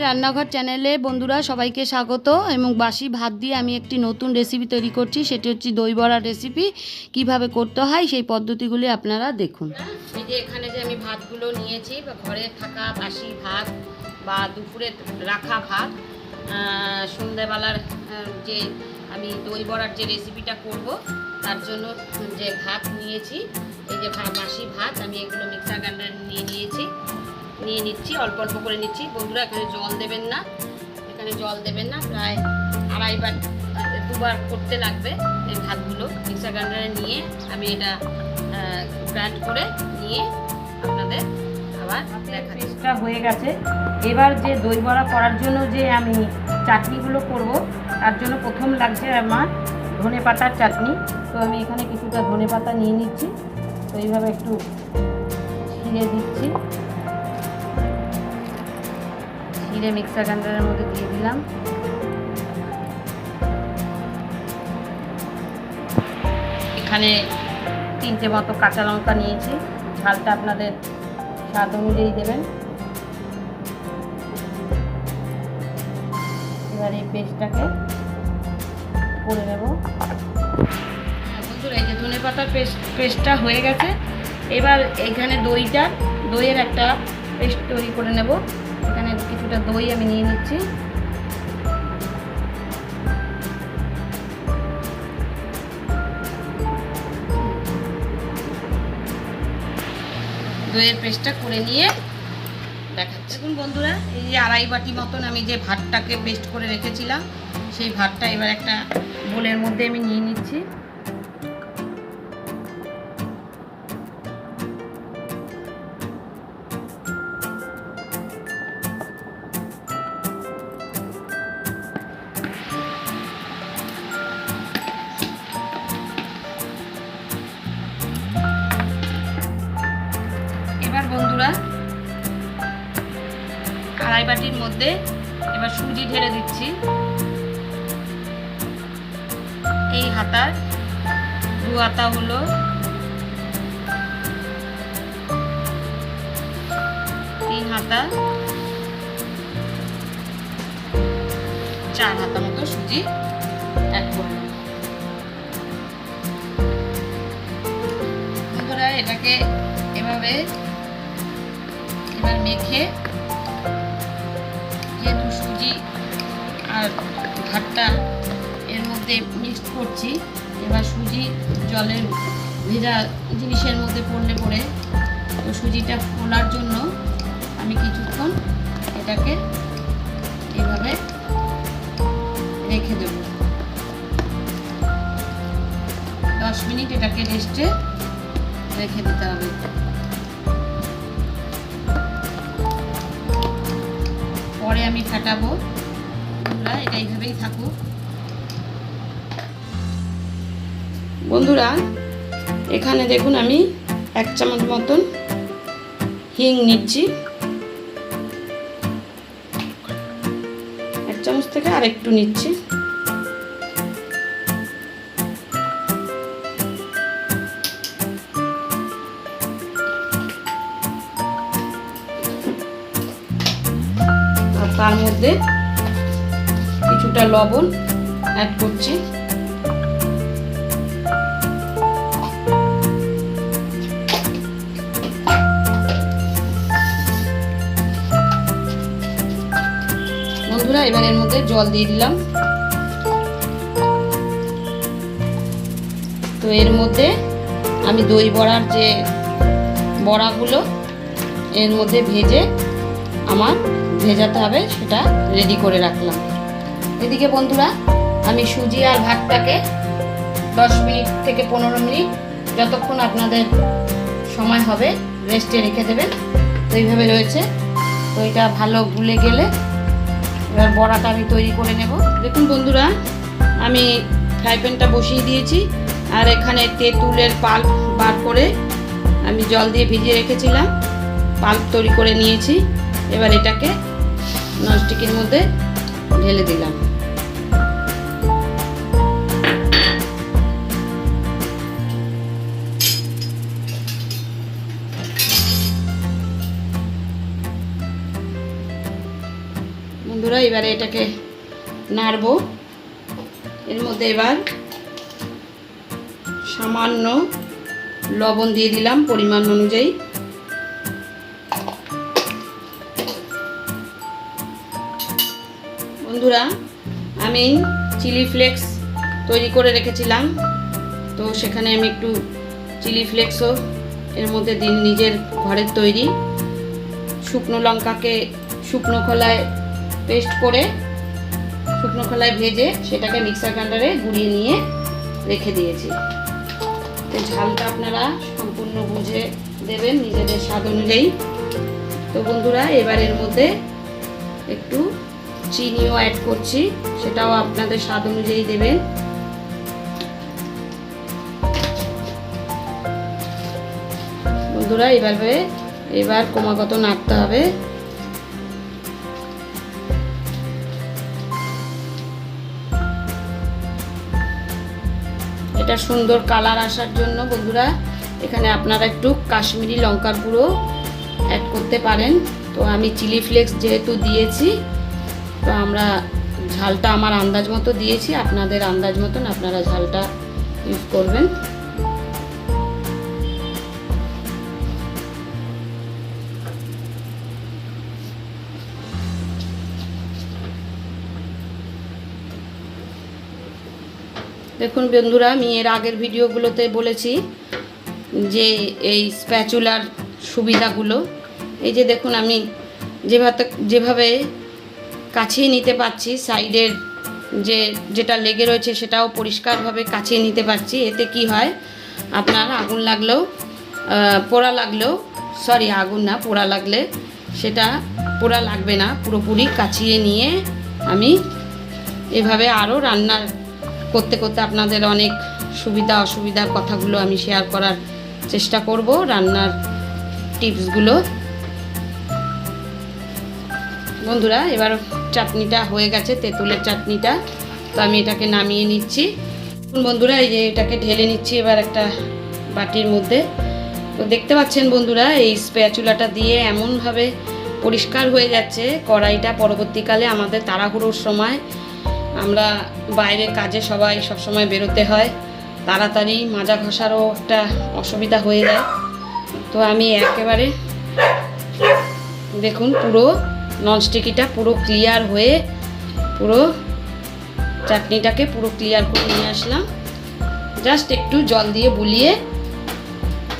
রান্নাঘর চ্যানেলে বন্ধুরা সবাইকে স্বাগত। এবং বাসি ভাত দিয়ে আমি একটি নতুন রেসিপি তৈরি করছি, সেটি হচ্ছে দই বড়ার রেসিপি। কিভাবে করতে হয় সেই পদ্ধতিগুলি আপনারা দেখুন। এই যে এখানে যে আমি ভাতগুলো নিয়েছি, বা ঘরে থাকা বাসি ভাত বা দুপুরে রাখা ভাত, সন্ধ্যাবেলার যে আমি দই বড়ার যে রেসিপিটা করব তার জন্য যে ভাত নিয়েছি, এই যে বাসি ভাত আমি এগুলো মিক্সার গ্রাইন্ডারে নিয়ে নিচ্ছি, অল্প অল্প করে নিচ্ছি। বন্ধুরা এখানে জল দেবেন না, প্রায় আড়াইবার দুবার করতে লাগবে এই ভাতগুলো। মিক্সার গ্রাইন্ডারে নিয়ে আমি এটা গ্রাইন্ড করে নিয়ে আপনাদের আবার পেস্টটা হয়ে গেছে। এবার যে দই বড়া করার জন্য যে আমি চাটনিগুলো করব, তার জন্য প্রথম লাগছে আমার ধনে পাতার চাটনি। তো আমি এখানে কিছুটা ধনে পাতা নিয়ে নিচ্ছি, তো এইভাবে একটু ছিঁড়ে দিচ্ছি, ছিঁড়ে মিক্সার গ্রাইন্ডারের মধ্যে দিয়ে দিলাম। এখানে 3টে মতো কাঁচা লঙ্কা নিয়েছি, ঝালটা আপনাদের স্বাদ অনুযায়ী দেবেন। এবার এই পেস্টটাকে করে নেব। বন্ধুরা এই যে ধনে পাতার পেস্টটা হয়ে গেছে। এবার এখানে দইয়ের একটা পেস্ট তৈরি করে নেব। এখানে কিছুটা দই আমি নিয়ে নিচ্ছি, দইয়ের পেস্টটা করে নিয়ে দেখাচ্ছি। দেখুন বন্ধুরা, এই যে আড়াই বাটি মতন আমি যে ভাতটাকে পেস্ট করে রেখেছিলাম, সেই ভাতটা এবার একটা বোলের মধ্যে আমি নিয়ে নিচ্ছি। এবার বন্ধুরা আড়াই বাটির মধ্যে এবার সুজি ঢেলে দিচ্ছি। এই হাতার 2 হাতা হলো, 3 হাতা, 4 হাতা মতো সুজি অ্যাড করলাম। বন্ধুরা এটাকে এভাবে এবার মেখে, যেহেতু সুজি আর ভাতটা এর মধ্যে মিক্সড করছি, এবার সুজি জলের ভেজা জিনিসের মধ্যে পড়ে তো সুজিটা ফোলার জন্য আমি কিছুক্ষণ এটাকে এভাবে রেখে দেব। 10 মিনিট এটাকে রেস্টে রেখে দিতে হবে। পরে আমি ফাটাবো, এটা এইভাবেই থাকুক। বন্ধুরা এখানে দেখুন আমি 1 চামচ মতন হিং নিচ্ছি, 1 চামচ থেকে আর একটু নিচ্ছি। তার মধ্যে কিছুটা লবণ অ্যাড করছি। বন্ধুরা এবার এর মধ্যে জল দিয়ে দিলাম। তো এর মধ্যে আমি দই বড়ার যে বড়াগুলো এর মধ্যে ভেজে আমার ভেজাতে হবে, সেটা রেডি করে রাখলাম। এদিকে বন্ধুরা আমি সুজি আর ভাতটাকে 10 মিনিট থেকে 15 মিনিট, যতক্ষণ আপনাদের সময় হবে, রেস্টে রেখে দেবেন। তো এইভাবে রয়েছে। তো এটা ভালো গুলে গেলে এবার বড়াটা আমি তৈরি করে নেব। দেখুন বন্ধুরা আমি ফ্রাই প্যানটা বসিয়ে দিয়েছি, আর এখানে তেঁতুলের পাল্প বার করে আমি জল দিয়ে ভিজিয়ে রেখেছিলাম, পাল্প তৈরি করে নিয়েছি। এবার এটাকে ননস্টিকের মধ্যে ঢেলে দিলাম। বন্ধুরা এবারে এটাকে নাড়বো। এর মধ্যে এবার সামান্য লবণ দিয়ে দিলাম পরিমাণ অনুযায়ী। বন্ধুরা আমি চিলি ফ্লেক্স তৈরি করে রেখেছিলাম, তো সেখানে আমি একটু চিলি ফ্লেক্সও এর মধ্যে দিন নিজের ঘরের তৈরি শুকনো লঙ্কাকে শুকনো খোলায় পেস্ট করে শুকনো খোলায় ভেজে সেটাকে মিক্সার গ্রাইন্ডারে গুঁড়িয়ে নিয়ে রেখে দিয়েছি। তো ঝালটা আপনারা সম্পূর্ণ বুঝে দেবেন নিজেদের স্বাদ অনুযায়ী। তো বন্ধুরা এবার এর মধ্যে একটু চিনিও অ্যাড করছি, সেটাও আপনাদের স্বাদ অনুযায়ী দেবেন। বন্ধুরা এবার ক্রমাগত নাড়তে হবে। এটা সুন্দর কালার আসার জন্য বন্ধুরা এখানে আপনারা একটু কাশ্মীরি লঙ্কার গুঁড়ো অ্যাড করতে পারেন। তো আমি চিলি ফ্লেক্স যেহেতু দিয়েছি, তো আমরা ঝালটা আমার আন্দাজ মতো দিয়েছি, আপনাদের আন্দাজ মতন আপনারা ঝালটা ইউজ করবেন। দেখুন বন্ধুরা আমি এর আগের ভিডিওগুলোতে বলেছি যে এই স্প্যাচুলার সুবিধাগুলো, এই যে দেখুন আমি যেভাবে কাছিয়ে নিতে পারছি, সাইডের যেটা লেগে রয়েছে সেটাও পরিষ্কারভাবে কাছিয়ে নিতে পারছি। এতে কি হয়, আপনার আগুন লাগলেও পোড়া লাগলেও আগুন না পোড়া লাগলে সেটা পোড়া লাগবে না। পুরোপুরি কাছিয়ে নিয়ে আমি এভাবে আরও রান্নার করতে করতে আপনাদের অনেক সুবিধা অসুবিধার কথাগুলো আমি শেয়ার করার চেষ্টা করব, রান্নার টিপসগুলো। বন্ধুরা এবার চাটনিটা হয়ে গেছে, তেঁতুলের চাটনিটা, তো আমি এটাকে নামিয়ে নিচ্ছি। বন্ধুরা এই যে এটাকে ঢেলে নিচ্ছি এবার একটা বাটির মধ্যে। তো দেখতে পাচ্ছেন বন্ধুরা এই স্প্যাচুলাটা দিয়ে এমনভাবে পরিষ্কার হয়ে যাচ্ছে কড়াইটা। পরবর্তীকালে আমাদের তাড়াহুড়োর সময় আমরা বাইরে কাজে সবসময় বেরোতে হয়, তাড়াতাড়ি মাজা ঘষারও একটা অসুবিধা হয়ে যায়। তো আমি একেবারে দেখুন পুরো ননস্টিকিটা পুরো ক্লিয়ার হয়ে পুরো চাটনিটাকে পুরো ক্লিয়ার করে নিয়ে আসলাম। জাস্ট একটু জল দিয়ে বুলিয়ে,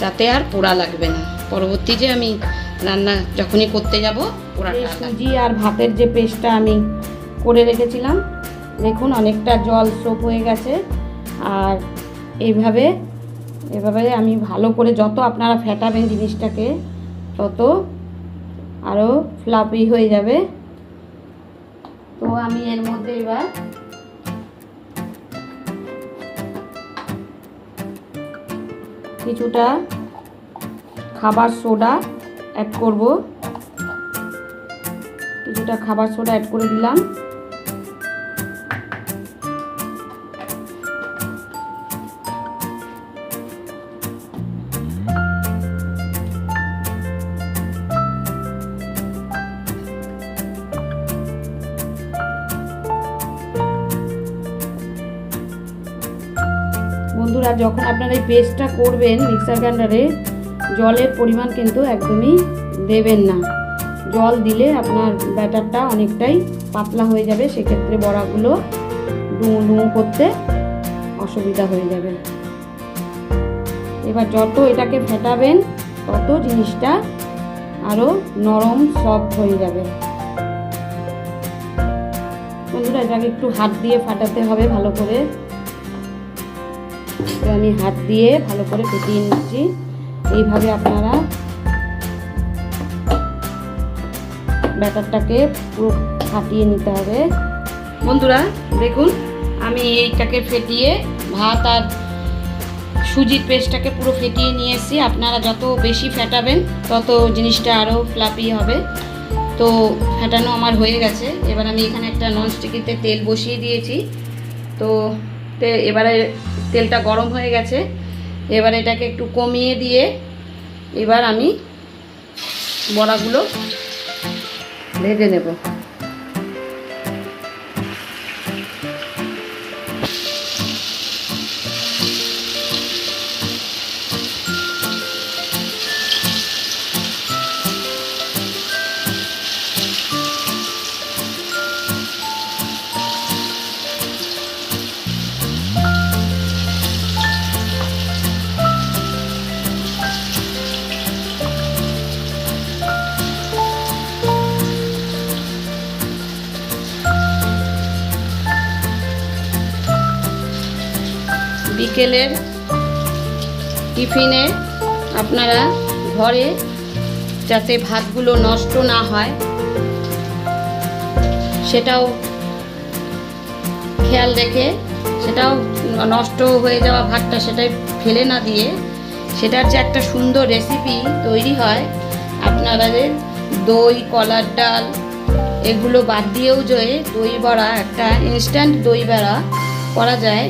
যাতে আর পোড়া লাগবে না। পরবর্তী যে আমি রান্না যখনই করতে যাব পোড়াটা। সুজি আর ভাতের যে পেস্টটা আমি করে রেখেছিলাম, দেখুন অনেকটা জল সোপ হয়ে গেছে। আর এইভাবে আমি ভালো করে যত আপনারা ফেটাবেন জিনিসটাকে তত আরও ফ্লাফি হয়ে যাবে। তো আমি এর মধ্যে এবার কিছুটা খাবার সোডা অ্যাড করব, কিছুটা খাবার সোডা অ্যাড করে দিলাম। বন্ধুরা যখন আপনারা এই পেস্টটা করবেন মিক্সার গ্রাইন্ডারে, জলের পরিমাণ কিন্তু একদমই দেবেন না। জল দিলে আপনার ব্যাটারটা অনেকটাই পাতলা হয়ে যাবে, সেক্ষেত্রে বড়াগুলো ডুমো ডুমো করতে অসুবিধা হয়ে যাবে। এবার যত এটাকে ফেটাবেন তত জিনিসটা আরও নরম সফট হয়ে যাবে। বন্ধুরা এটাকে একটু হাত দিয়ে ফাটাতে হবে ভালো করে। তো আমি হাত দিয়ে ভালো করে ফেটিয়ে নিচ্ছি। এইভাবে আপনারা ব্যাটারটাকে পুরো ফাটিয়ে নিতে হবে। বন্ধুরা দেখুন আমি এইটাকে ফেটিয়ে ভাত আর সুজির পেস্টটাকে পুরো ফেটিয়ে নিয়ে এসেছি। আপনারা যত বেশি ফেটাবেন তত জিনিসটা আরও ফ্লাফি হবে। তো ফেটানো আমার হয়ে গেছে। এবার আমি এখানে একটা ননস্টিকিতে তেল বসিয়ে দিয়েছি। তো এবারে তেলটা গরম হয়ে গেছে। এবার এটাকে একটু কমিয়ে দিয়ে এবার আমি বড়াগুলো ভেজে নেব। বিকেলের টিফিনে আপনারা ঘরে যাতে ভাতগুলো নষ্ট না হয় সেটাও খেয়াল রেখে, সেটাও নষ্ট হয়ে যাওয়া ভাতটা সেটাই ফেলে না দিয়ে সেটার যে একটা সুন্দর রেসিপি তৈরি হয়, আপনাদের দই, কলার ডাল এগুলো বাদ দিয়েও যে দই বড়া, একটা ইনস্ট্যান্ট দই বড়া করা যায়,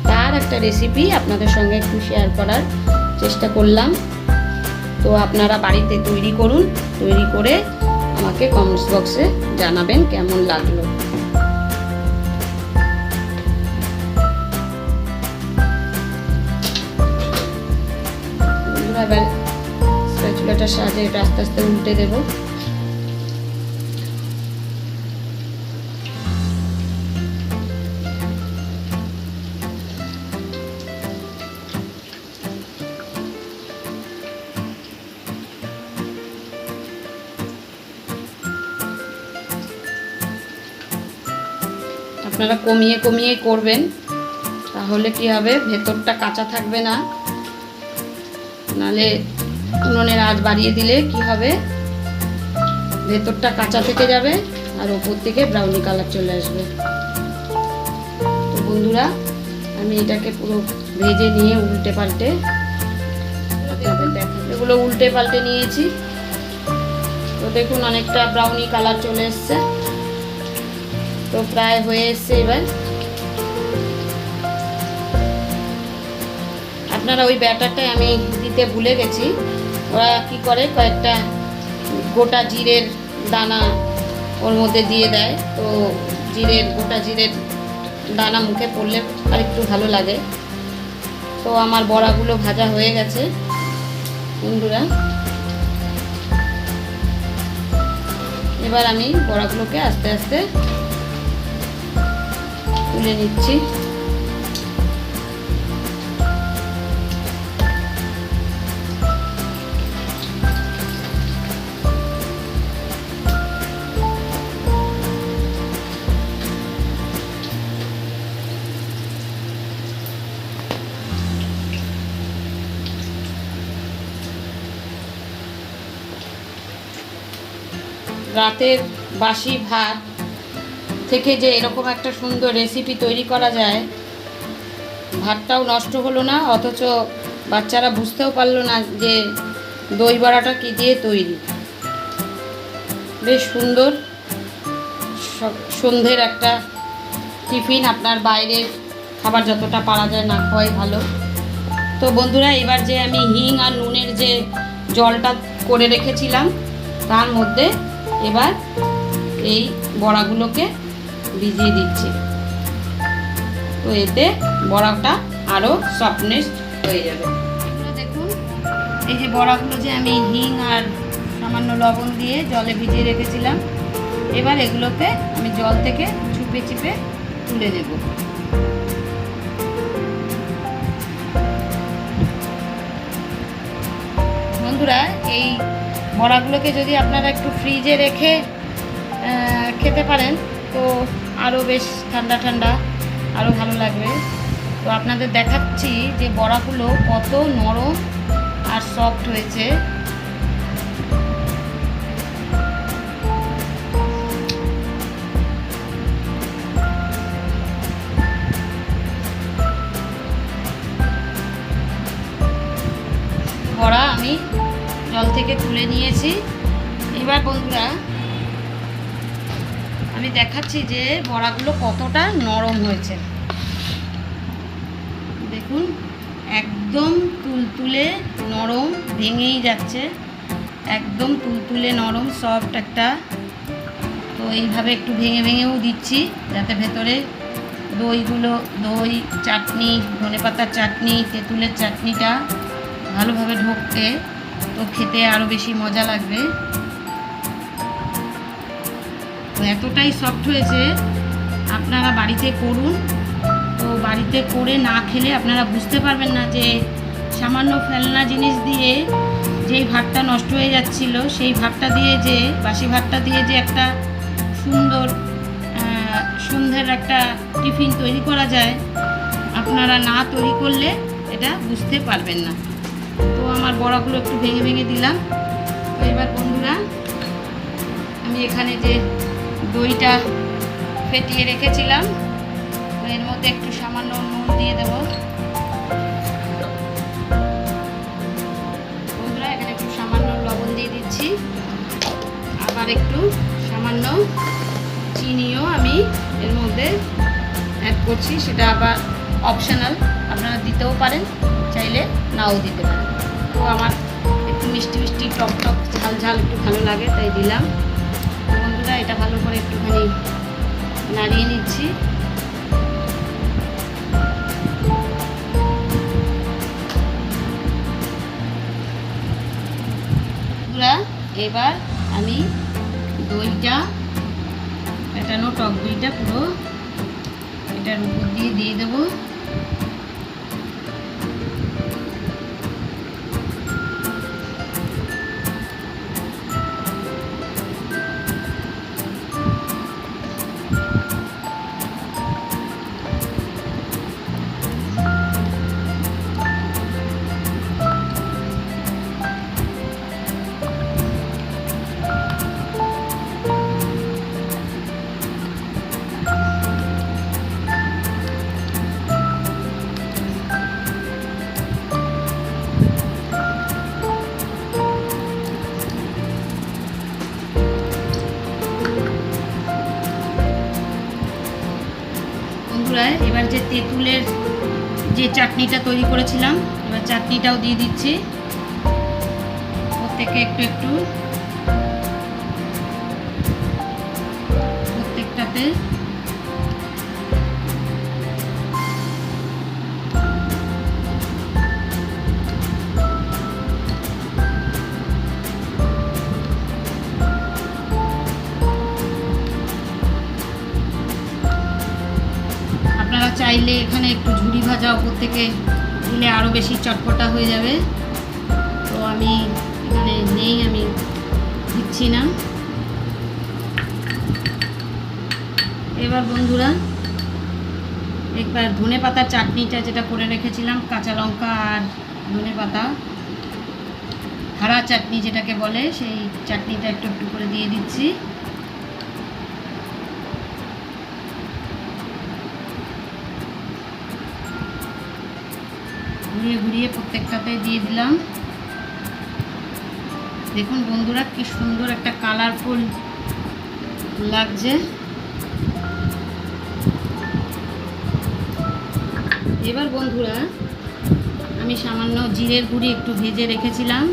তার একটা রেসিপি আপনাদের সঙ্গে একটু শেয়ার করার চেষ্টা করলাম। তো আপনারা বাড়িতে তৈরি করুন, তৈরি করে আমাকে কমেন্টস বক্সে জানাবেন কেমন লাগলো। এবার স্প্যাচুলাটার সাহায্যে এটা আস্তে আস্তে উল্টে দেব। আপনারা কমিয়ে কমিয়ে করবেন, তাহলে কি হবে, ভেতরটা কাঁচা থাকবে না। নালে উনুনের আঁচ বাড়িয়ে দিলে কি হবে, ভেতরটা কাঁচা থেকে যাবে আর ওপর থেকে ব্রাউনি কালার চলে আসবে। তো বন্ধুরা, আমি এটাকে পুরো ভেজে নিয়ে উল্টে পাল্টে আপনাদের দেখাবো। এগুলো উল্টে পাল্টে নিয়েছি। তো দেখুন অনেকটা ব্রাউনি কালার চলে এসছে। তো প্রায় হয়ে এসছে। এবার আপনারা ওই ব্যাটারটাই আমি দিতে ভুলে গেছি, ওরা কি করে কয়েকটা গোটা জিরের দানা ওর মধ্যে দিয়ে দেয়। তো গোটা জিরের দানা মুখে পড়লে আর একটু ভালো লাগে। তো আমার বড়াগুলো ভাজা হয়ে গেছে বন্ধুরা। এবার আমি বড়াগুলোকে আস্তে আস্তে তুলে নিচ্ছি। রাতের বাসি ভাত থেকে যে এরকম একটা সুন্দর রেসিপি তৈরি করা যায়, ভাতটাও নষ্ট হলো না, অথচ বাচ্চারা বুঝতেও পারলো না যে দই বড়াটা কী দিয়ে তৈরি। বেশ সুন্দর সন্ধ্যের একটা টিফিন, আপনার বাইরের খাবার যতটা পারা যায় না খাওয়াই ভালো। তো বন্ধুরা, এবার যে আমি হিং আর নুনের যে জলটা করে রেখেছিলাম তার মধ্যে এবার এই বড়াগুলোকে ভিজিয়ে দিচ্ছি। তো এতে বড়াটা আরও সফটনেস হয়ে যাবে। দেখুন এই যে বড়াগুলো যে আমি হিং আর সামান্য লবণ দিয়ে জলে ভিজিয়ে রেখেছিলাম, এবার এগুলোকে আমি জল থেকে চুপে চিপে তুলে নেব। বন্ধুরা, এই বড়াগুলোকে যদি আপনারা একটু ফ্রিজে রেখে খেতে পারেন তো আরও বেশ ঠান্ডা ঠান্ডা আরও ভালো লাগবে। তো আপনাদের দেখাচ্ছি যে বড়াগুলো কত নরম আর সফট হয়েছে। বড়া আমি জল থেকে তুলে নিয়েছি। এবার বন্ধুরা আমি দেখাচ্ছি যে বড়াগুলো কতটা নরম হয়েছে। দেখুন একদম তুলতুলে নরম, ভেঙেই যাচ্ছে, একদম তুলতুলে নরম সফট একটা। তো এইভাবে একটু ভেঙে ভেঙেও দিচ্ছি যাতে ভেতরে দই, চাটনি, ধনেপাতার চাটনি, তেঁতুলের চাটনিটা ভালোভাবে ঢোকে, তো খেতে আরও বেশি মজা লাগবে। তো এতটাই সফট হয়েছে, আপনারা বাড়িতে করুন। তো বাড়িতে করে না খেলে আপনারা বুঝতে পারবেন না যে সামান্য ফেলনা জিনিস দিয়ে যেই ভাতটা নষ্ট হয়ে যাচ্ছিল, সেই ভাতটা দিয়ে যে বাসি ভাতটা দিয়ে যে একটা সুন্দর সন্ধ্যের একটা টিফিন তৈরি করা যায়, আপনারা না তৈরি করলে এটা বুঝতে পারবেন না। তো আমার বড়াগুলো একটু ভেঙে ভেঙে দিলাম। তো এবার বন্ধুরা আমি এখানে যে দইটা ফেটিয়ে রেখেছিলাম এর মধ্যে একটু সামান্য নুন দিয়ে দেব। বন্ধুরা এখানে একটু সামান্য লবণ দিয়ে দিচ্ছি, আবার একটু সামান্য চিনিও আমি এর মধ্যে অ্যাড করছি। সেটা আবার অপশনাল, আপনারা দিতেও পারেন, চাইলে নাও দিতে পারেন। তো আমার একটু মিষ্টি মিষ্টি টক টক ঝাল ঝাল একটু ভালো লাগে তাই দিলাম। বন্ধুরা এটা ভালো করে একটুখানি নাড়িয়ে নিচ্ছি। বন্ধুরা এবার আমি দইটা ফেটানো টক দইটা পুরো এটার উপর দিয়ে দেবো। এবার যে তেঁতুলের যে চাটনিটা তৈরি করেছিলাম, এবার চাটনিটাও দিয়ে দিচ্ছি প্রত্যেকে একটু একটু, প্রত্যেকটাতে। আপনারা চাইলে এখানে একটু ঝুরি ভাজা উপর থেকে দিলে আরও বেশি চটপটা হয়ে যাবে। তো আমি এখানে নেই, আমি দিচ্ছি না। এবার বন্ধুরা একবার ধনে পাতার চাটনিটা যেটা করে রেখেছিলাম, কাঁচা লঙ্কা আর ধনে পাতা হারা চাটনি যেটাকে বলে, সেই চাটনিটা একটু একটু করে দিয়ে দিচ্ছি। ঘুরিয়ে ঘুরিয়ে প্রত্যেকটাতে দিয়ে দিলাম। দেখুন বন্ধুরা কি সুন্দর একটা কালারফুল লাগছে। এবার বন্ধুরা আমি সামান্য জিরের গুঁড়ি একটু ভেজে রেখেছিলাম,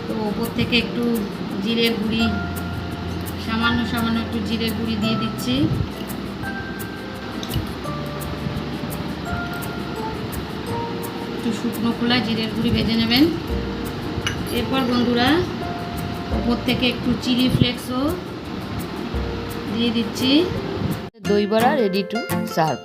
তো ওপর থেকে একটু জিরের গুঁড়ি সামান্য সামান্য একটু জিরের গুঁড়ি দিয়ে দিচ্ছি। একটু শুকনো খোলায় জিরের গুঁড়ি ভেজে নেবেন। এরপর বন্ধুরা ওপর থেকে একটু চিলি ফ্লেক্সও দিয়ে দিচ্ছি। দই বড়া রেডি টু সার্ভ।